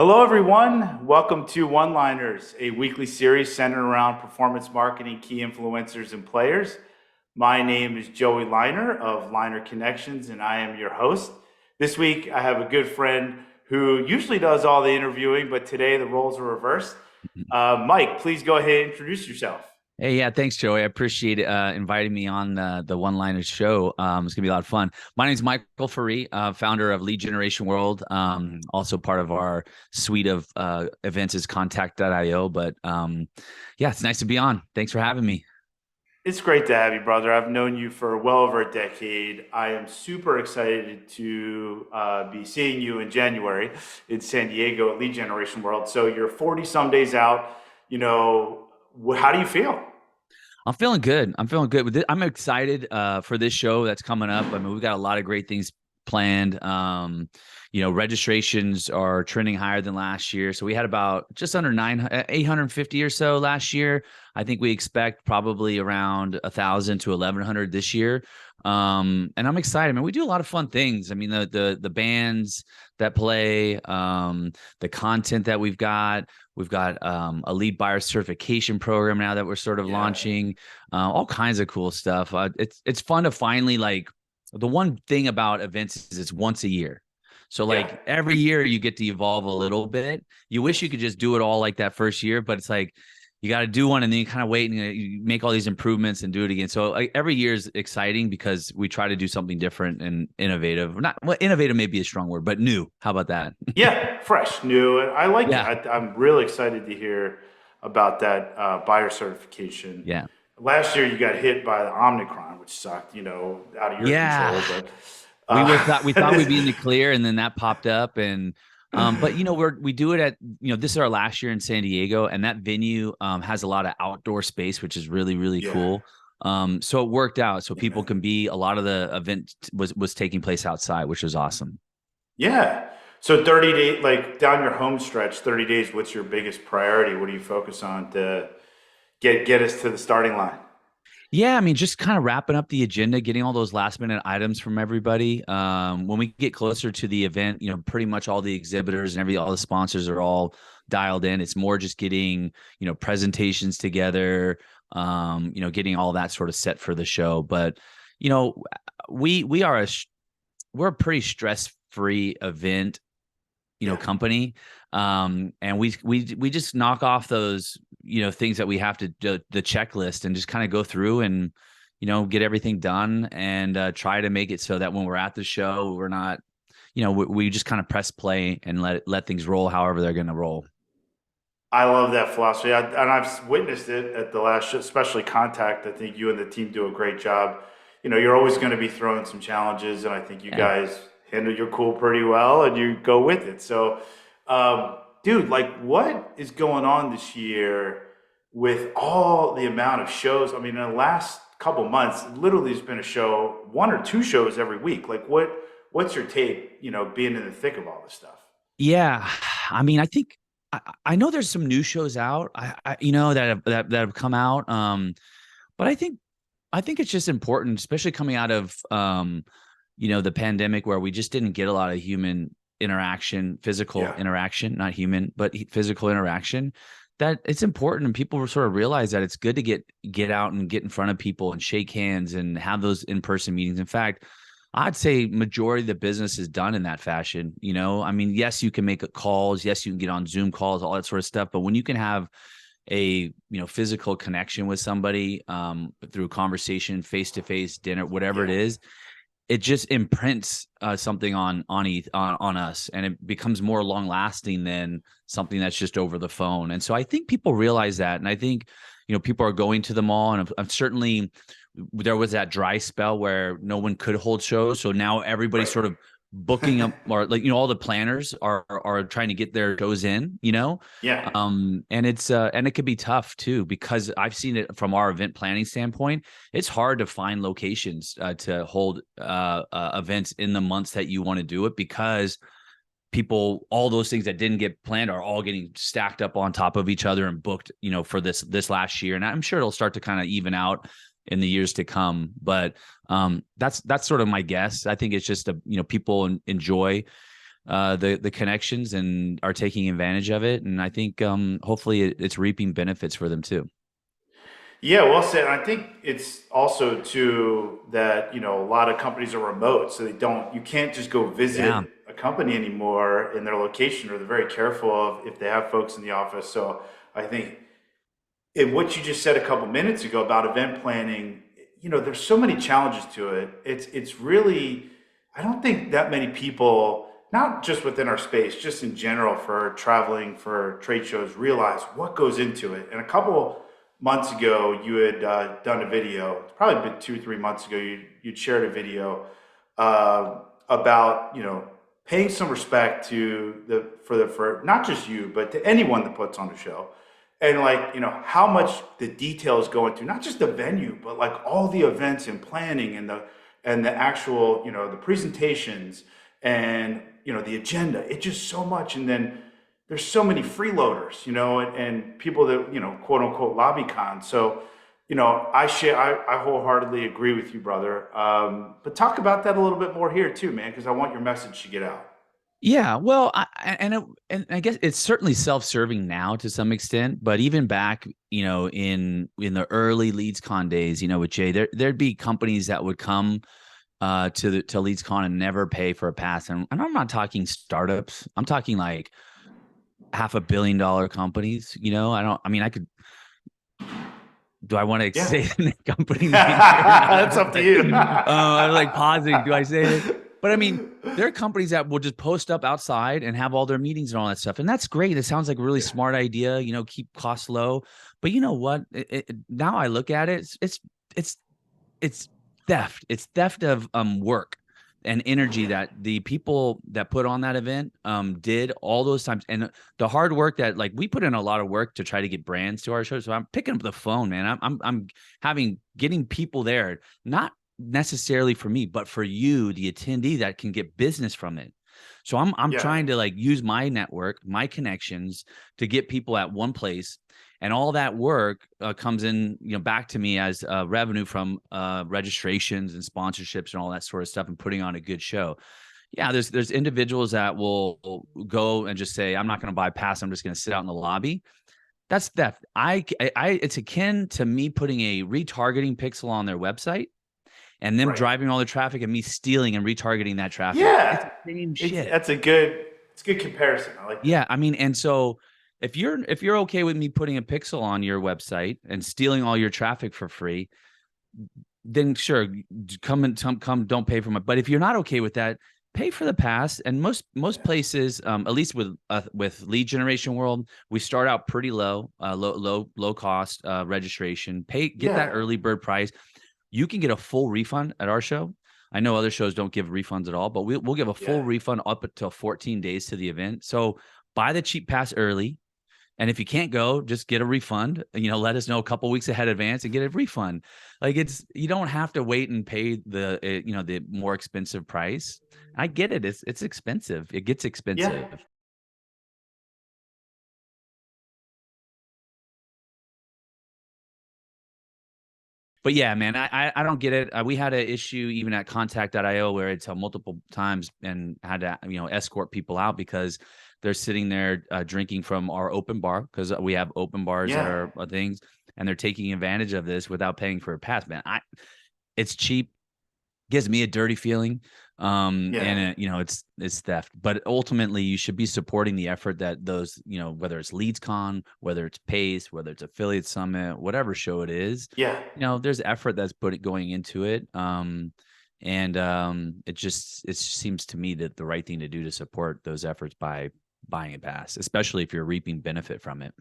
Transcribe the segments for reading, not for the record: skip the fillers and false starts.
Hello, everyone. Welcome to One Liners, a weekly series centered around performance marketing, key influencers, and players. My name is Joey Liner of Liner Connections, and I am your host. This week, I have a good friend who usually does all the interviewing, but today the roles are reversed. Mike, please go ahead and introduce yourself. Hey, yeah, thanks, Joey. I appreciate inviting me on the One Liners show. It's gonna be a lot of fun. My name is Michael Ferree, founder of Lead Generation World. Also part of our suite of events is Contact.io. But yeah, it's nice to be on. Thanks for having me. It's great to have you, brother. I've known you for well over a decade. I am super excited to be seeing you in January in San Diego at Lead Generation World. So you're 40 some days out. How do you feel? I'm feeling good. I'm feeling good with it. I'm excited for this show that's coming up. I mean, we've got a lot of great things planned. Registrations are trending higher than last year. So we had about just under 850 or so last year. I think we expect probably around 1,000 to 1,100 this year. And I'm excited. I mean, we do a lot of fun things. I mean, the bands that play, the content that we've got. We've got a lead buyer certification program now that we're sort of Yeah. launching. All kinds of cool stuff. It's fun to finally like the one thing about events is it's once a year. So Yeah. like every year you get to evolve a little bit. You wish you could just do it all like that first year, but it's like you got to do one and then you kind of wait and you make all these improvements and do it again. So like, every year is exciting because we try to do something different and innovative. Not well, innovative may be a strong word, but new. How about that? Yeah. Fresh, new. And I like it. Yeah. I'm really excited to hear about that buyer certification. Yeah. Last year, you got hit by the Omicron, which sucked, out of your Yeah. control. But We thought we'd be in the clear, and then that popped up, and but we do it at this is our last year in San Diego, and that venue has a lot of outdoor space, which is really yeah. cool. So it worked out, so people Amen. can be a lot of the event was taking place outside, which was awesome. Yeah. So 30 days, like down your home stretch, 30 days, what's your biggest priority? What do you focus on to get us to the starting line? Yeah, I mean, just kind of wrapping up the agenda, getting all those last minute items from everybody. When we get closer to the event, pretty much all the exhibitors and all the sponsors are all dialed in. It's more just getting, presentations together, getting all that sort of set for the show. But, you know, we are we're a pretty stress free event Yeah. company. And we just knock off those, things that we have to do, the checklist, and just kind of go through and, get everything done and try to make it so that when we're at the show, we're not, we just kind of press play and let things roll however they're going to roll. I love that philosophy. And I've witnessed it at the last show, especially Contact. I think you and the team do a great job. You're always going to be throwing some challenges, and I think you Yeah. guys handle your cool pretty well and you go with it. So, dude, like, what is going on this year with all the amount of shows? I mean, in the last couple months, literally, there's been a show, one or two shows every week. Like, what's your take, being in the thick of all this stuff? Yeah. I mean, I know there's some new shows out, that have come out. But I think it's just important, especially coming out of the pandemic, where we just didn't get a lot of human interaction, physical Yeah. interaction, not human, but physical interaction. That it's important, and people sort of realize that it's good to get out and get in front of people and shake hands and have those in-person meetings. In fact, I'd say majority of the business is done in that fashion. I mean, yes, you can make calls, yes, you can get on Zoom calls, all that sort of stuff, but when you can have a physical connection with somebody through conversation, face to face, dinner, whatever it Yeah. is, it just imprints something on us, and it becomes more long lasting than something that's just over the phone. And so I think people realize that, and I think people are going to the mall, and I'm certainly there was that dry spell where no one could hold shows, so now everybody's Right. sort of booking up, or like all the planners are trying to get their shows in. Yeah. And it could be tough too, because I've seen it from our event planning standpoint. It's hard to find locations to hold events in the months that you want to do it, because all those things that didn't get planned are all getting stacked up on top of each other and booked, for this last year. And I'm sure it'll start to kind of even out in the years to come. But that's sort of my guess. I think it's just people enjoy the connections and are taking advantage of it. And I think hopefully it's reaping benefits for them too. Yeah, well said. I think it's also too that, a lot of companies are remote, so you can't just go Yeah. visit a company anymore in their location, or they're very careful of if they have folks in the office. So I think in what you just said a couple minutes ago about event planning, there's so many challenges to it. It's really, I don't think that many people, not just within our space, just in general for traveling for trade shows, realize what goes into it. And a couple months ago, you had done a video. It's probably been 2 or 3 months ago. You'd shared a video about paying some respect to for not just you, but to anyone that puts on a show, and like how much the details go into not just the venue, but like all the events and planning and the actual the presentations and the agenda. It's just so much. And then there's so many freeloaders, and people that quote unquote lobby con. So I wholeheartly agree with you, brother. But talk about that a little bit more here too, man, because I want your message to get out. Yeah, well, and I guess it's certainly self-serving now to some extent, but even back, in the early LeadsCon days, with Jay, there'd be companies that would come to LeadsCon and never pay for a pass, and I'm not talking startups, I'm talking like $500 million companies. I mean, I could. Do I want to Yeah. say the company name here or not? That's up to you. I'm like pausing. Do I say it? But I mean, there are companies that will just post up outside and have all their meetings and all that stuff, and that's great. It sounds like a really Yeah. smart idea. Keep costs low. But you know what? Now I look at it, it's it's theft. It's theft of work and energy Yeah. that the people that put on that event did all those times, and the hard work that, like, we put in a lot of work to try to get brands to our show. So I'm picking up the phone, man. I'm having getting people there, not necessarily for me, but for you, the attendee, that can get business from it. So I'm Yeah. trying to, like, use my network, my connections, to get people at one place, and all that work comes in, back to me as revenue from registrations and sponsorships and all that sort of stuff, and putting on a good show. Yeah, there's individuals that will go and just say, I'm not going to buy a pass, I'm just going to sit out in the lobby. That's theft. It's akin to me putting a retargeting pixel on their website and them Right. driving all the traffic and me stealing and retargeting that traffic. It's Yeah. the same It's shit. that's a good it's a good comparison. I like that. Yeah, I mean, and so if you're okay with me putting a pixel on your website and stealing all your traffic for free, then sure, come, don't pay for my. But if you're not okay with that, pay for the pass. And most Yeah. places, at least with lead generation world, we start out pretty low, low cost registration. Get that Yeah. early bird price. You can get a full refund at our show. I know other shows don't give refunds at all, but we'll give a Yeah. full refund up until 14 days to the event. So buy the cheap pass early. And if you can't go, just get a refund. Let us know a couple weeks ahead advance and get a refund. Like, you don't have to wait and pay the more expensive price. I get it. It's expensive. It gets Yeah. expensive. But yeah, man, I don't get it. We had an issue even at contact.io where it's multiple times and had to, escort people out because they're sitting there drinking from our open bar, because we have open bars at Yeah. our things, and they're taking advantage of this without paying for a pass, man. It's cheap, gives me a dirty feeling. Yeah. And it's theft. But ultimately, you should be supporting the effort that those, whether it's LeadsCon, whether it's Pace, whether it's Affiliate Summit, whatever show it is, Yeah. there's effort that's going into it. And it seems to me that the right thing to do to support those efforts by buying a pass, especially if you're reaping benefit from it.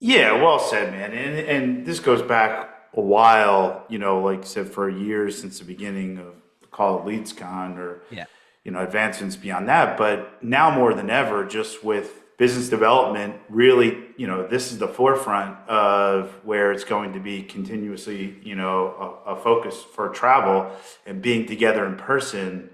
Yeah, well said, man. And this goes back a while, like I said, for years since the beginning of call it LeadsCon or Yeah. advancements beyond that. But now more than ever, just with business development, really, this is the forefront of where it's going to be continuously, a focus for travel and being together in person.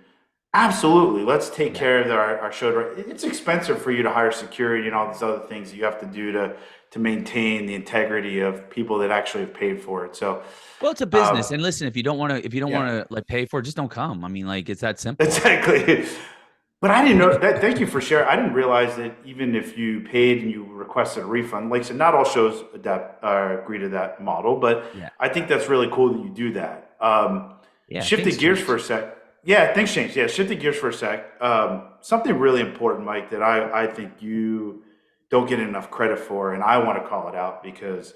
Absolutely. Let's take Yeah. care of our show. It's expensive for you to hire security and all these other things that you have to do to maintain the integrity of people that actually have paid for it. So, Well, it's a um, business, and listen, if you don't want yeah, to like pay for it, just don't come. I mean, like, it's that simple. exactly. But I didn't know that. Thank you for sharing. I didn't realize that even if you paid and you requested a refund, like I said, not all shows adapt agree to that model. But Yeah. I think that's really cool that you do that. Yeah. Shifting Things gears for change. a sec. Yeah, things change. Yeah, shifting gears for a sec. Something really important, Mike, that I think you don't get enough credit for, and I want to call it out because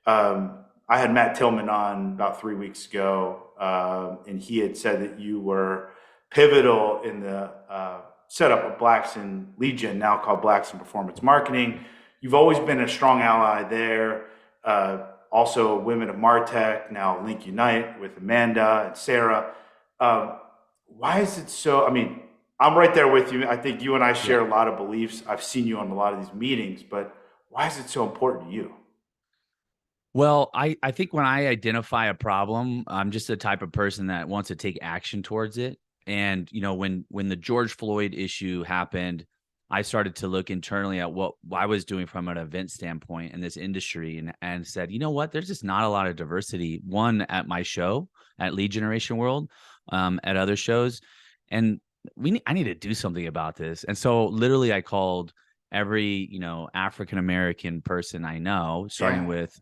I had Matt Tillman on about 3 weeks ago, and he had said that you were pivotal in the setup of Blackson Legion, now called Blackson Performance Marketing. You've always been a strong ally there. Also, Women of Martech, now Link Unite with Amanda and Sarah. Um, why is it so? I mean, I'm right there with you. I think you and I Yeah. share a lot of beliefs. I've seen you on a lot of these meetings, but why is it so important to you? Well, I think when I identify a problem, I'm just the type of person that wants to take action towards it. And when the George Floyd issue happened, I started to look internally at what I was doing from an event standpoint in this industry, and said, you know what, there's just not a lot of diversity. One, at my show at Lead Generation World, at other shows, and I need to do something about this. And so literally, I called every African American person I know, starting Yeah. with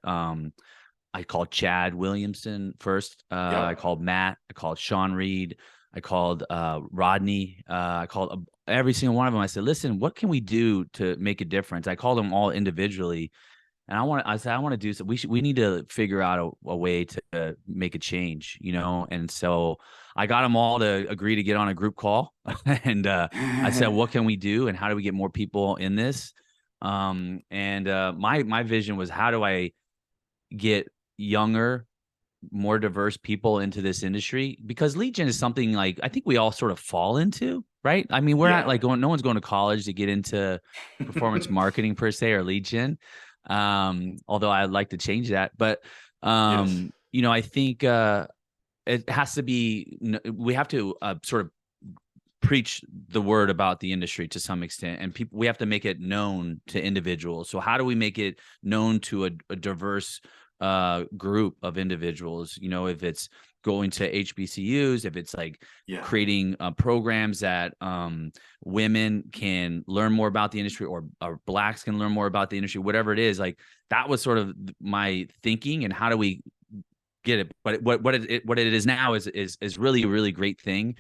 I called Chad Williamson first. I Yep. called Matt. I called Sean Reed. I called Rodney. I called every single one of them. I said, "Listen, what can we do to make a difference?" I called them all individually, and I said, I want to do so. We need to figure out a way to make a change, And so I got them all to agree to get on a group call, and I said, what can we do, and how do we get more people in this? And my vision was, how do I get younger, more diverse people into this industry? Because lead gen is something like I think we all sort of fall into, right? I mean, we're not Yeah. like no one's going to college to get into performance marketing per se, or lead gen. Although I'd like to change that. But Yes. I think it has to be we have to sort of preach the word about the industry to some extent, and we have to make it known to individuals. So how do we make it known to a diverse group of individuals? If it's going to HBCUs, if it's like Yeah. creating programs that women can learn more about the industry, or blacks can learn more about the industry, whatever it is. Like, that was sort of my thinking. And how do we get it? But what it is now is really a really great thing,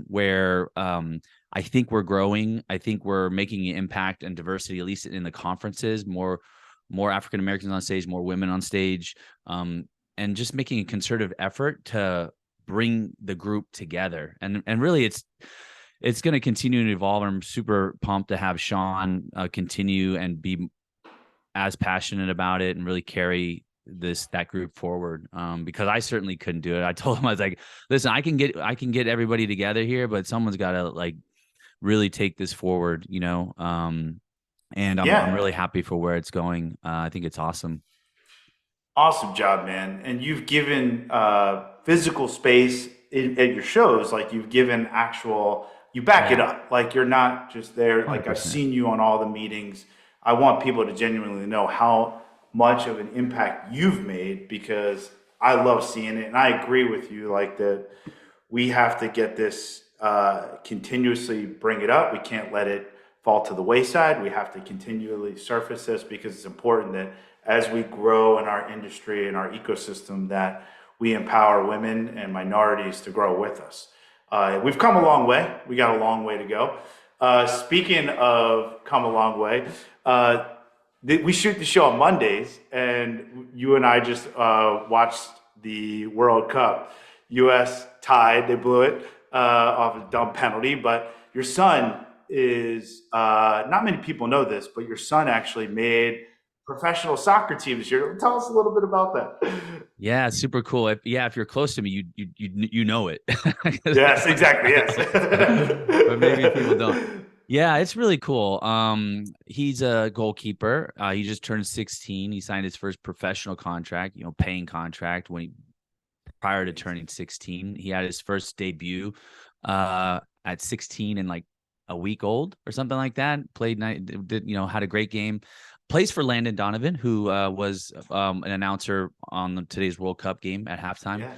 where I think we're growing. I think we're making an impact and diversity, at least in the conferences. More African Americans on stage, more women on stage, and just making a concerted effort to bring the group together. And really, it's going to continue to evolve. I'm super pumped to have Sean continue and be as passionate about it, and really carry that group forward, because I certainly couldn't do it. I told him, I was like, listen, I can get everybody together here, but someone's got to like really take this forward, and I'm Yeah. really happy for where it's going. I think it's awesome. Awesome job, man. And you've given physical space at your shows, like you've given actual, you back it Yeah. up. Like you're not just there. Like I've 100%. seen you on all the meetings. I want people to genuinely know how much of an impact you've made because I love seeing it. And I agree with you, like that we have to get this continuously bring it up. We can't let it fall to the wayside. We have to continually surface this because it's important that as we grow in our industry and our ecosystem, that we empower women and minorities to grow with us. We've come a long way. We got a long way to go. Speaking of come a long way, we shoot the show on Mondays, and you and I just watched the World Cup. U.S. tied; they blew it off a dumb penalty. But your son is not many people know this, but your son actually made professional soccer team this year. Tell us a little bit about that. Yeah, super cool. If you're close to me, you know it. Yes, exactly. But maybe people don't. Yes. Yeah, it's really cool. He's a goalkeeper. He just turned 16. He signed his first professional contract, paying contract prior to Amazing. turning 16. He had his first debut at 16 and like a week old or something like that. Played night, did had a great game. Plays for Landon Donovan, who was an announcer on today's World Cup game at halftime. Yeah.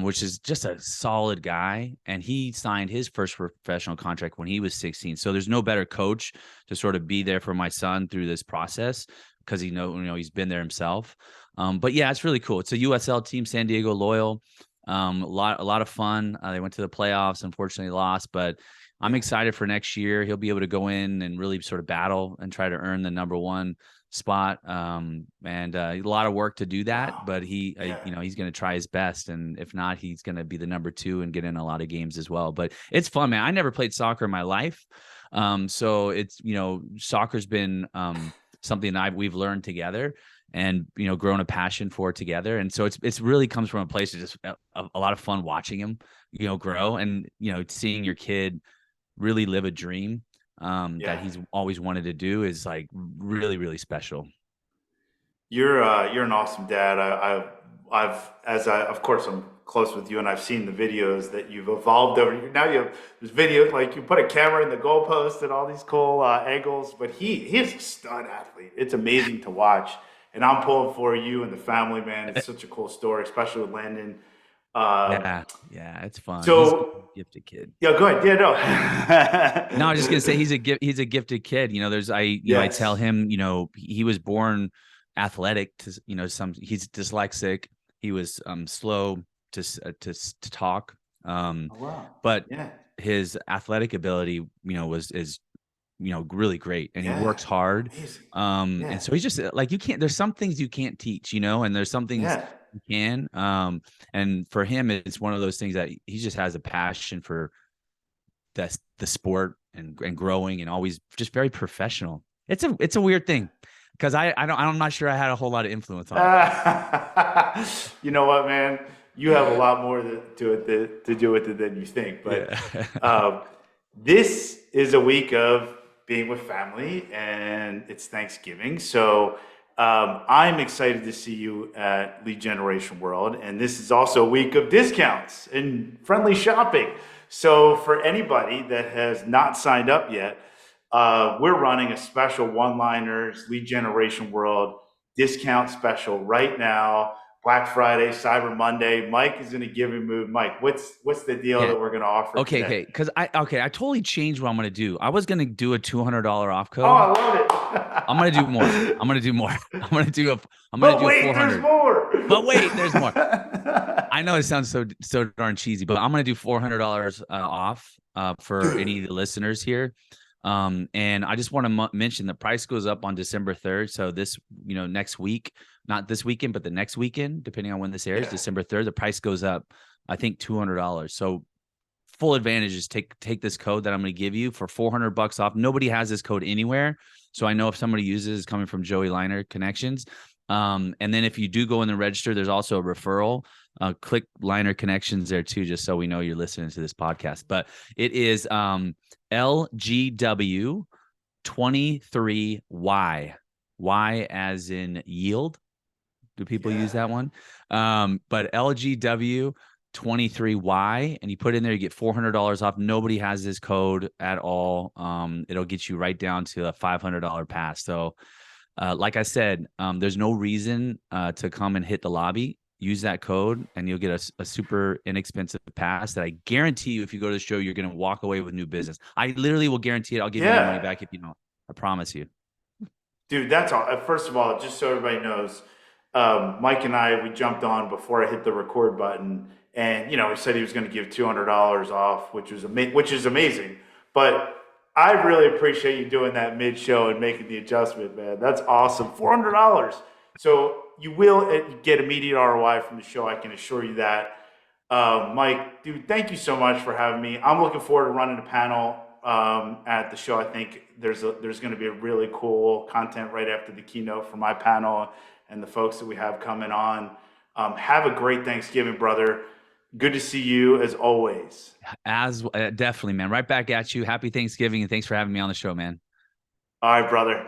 which is just a solid guy. And he signed his first professional contract when he was 16. So there's no better coach to sort of be there for my son through this process because he's been there himself. But yeah, it's really cool. It's a USL team, San Diego Loyal. A lot of fun. They went to the playoffs, unfortunately lost, but I'm Yeah. excited for next year. He'll be able to go in and really sort of battle and try to earn the number one spot. And a lot of work to do that, Wow. but Yeah. he's going to try his best. And if not, he's going to be the number two and get in a lot of games as well. But it's fun, man. I never played soccer in my life. So it's, soccer's been, something that we've learned together and, grown a passion for together. And so it's really comes from a place of just a lot of fun watching him, grow and, seeing your kid really live a dream that Yeah. he's always wanted to do is like really, really special. You're an awesome dad. Of course I'm close with you, and I've seen the videos that you've evolved over. Now you have there's videos like you put a camera in the goalpost and all these cool angles. But he is a stud athlete. It's amazing to watch, and I'm pulling for you and the family, man. It's such a cool story, especially with Landon. Uh, Yeah, yeah, it's fun. He's a so gifted kid. yeah, go ahead. Yeah, No, I was just gonna say no. he's a gifted kid. I tell Yes. him, he was born athletic to, he's dyslexic. He was slow to talk. Oh wow. But Yeah. his athletic ability, is really great, and he Yeah. works hard. Amazing. And Yeah. so he's just like you can't. There's some things you can't teach, and there's some things Yeah. you can. And for him, it's one of those things that he just has a passion for the sport and growing and always just very professional. It's a weird thing because I'm not sure I had a whole lot of influence on it. You know what, man? You have a lot more to do with it than you think. But Yeah. um, this is a week of being with family, and it's Thanksgiving. So I'm excited to see you at Lead Generation World, and this is also a week of discounts and friendly shopping. So for anybody that has not signed up yet, we're running a special one-liners Lead Generation World discount special right now. Black Friday, Cyber Monday. Mike is in a giving mood. Mike, what's the deal Yeah. that we're going to offer Okay. today? Okay. Because I totally changed what I'm gonna do. I was gonna do a $200 off Oh, code. I I'm gonna do more. love I'm it. gonna do more. I'm gonna But do a wait, there's 400. more. But wait, there's more. I know it sounds so darn cheesy, but I'm gonna do $400 off for any of Dude. the listeners here. And I just want to mention the price goes up on December 3rd. So this, next week, not this weekend, but the next weekend, depending on when this airs, Yeah. December 3rd, the price goes up, I think $200. So full advantage is take this code that I'm going to give you for $400 off. Nobody has this code anywhere. So I know if somebody uses it's coming from Joey Liner Connections. And then if you do go in the register, there's also a referral. Click Liner Connections there too, just so we know you're listening to this podcast. But it is LGW 23Y. Y as in yield. Do people use Yeah. that one? But LGW 23Y, and you put in there, you get $400 off. Nobody has this code at all. It'll get you right down to a $500 pass. So, like I said, there's no reason to come and hit the lobby. Use that code, and you'll get a super inexpensive pass that I guarantee you, if you go to the show, you're going to walk away with new business. I literally will guarantee it. I'll give you no money Yeah. back if you don't. I promise you. Dude, that's all. First of all, just so everybody knows, Mike and I we jumped on before I hit the record button, and he said he was going to give $200 off, which is amazing. But I really appreciate you doing that mid show and making the adjustment, man. That's awesome. $400. So you will get immediate ROI from the show. I can assure you that. Mike, dude, thank you so much for having me. I'm looking forward to running a panel at the show. I think there's going to be a really cool content right after the keynote for my panel and the folks that we have coming on. Have a great Thanksgiving, brother. Good to see you as always. As definitely, man. Right back at you. Happy Thanksgiving, and thanks for having me on the show, man. All right, brother.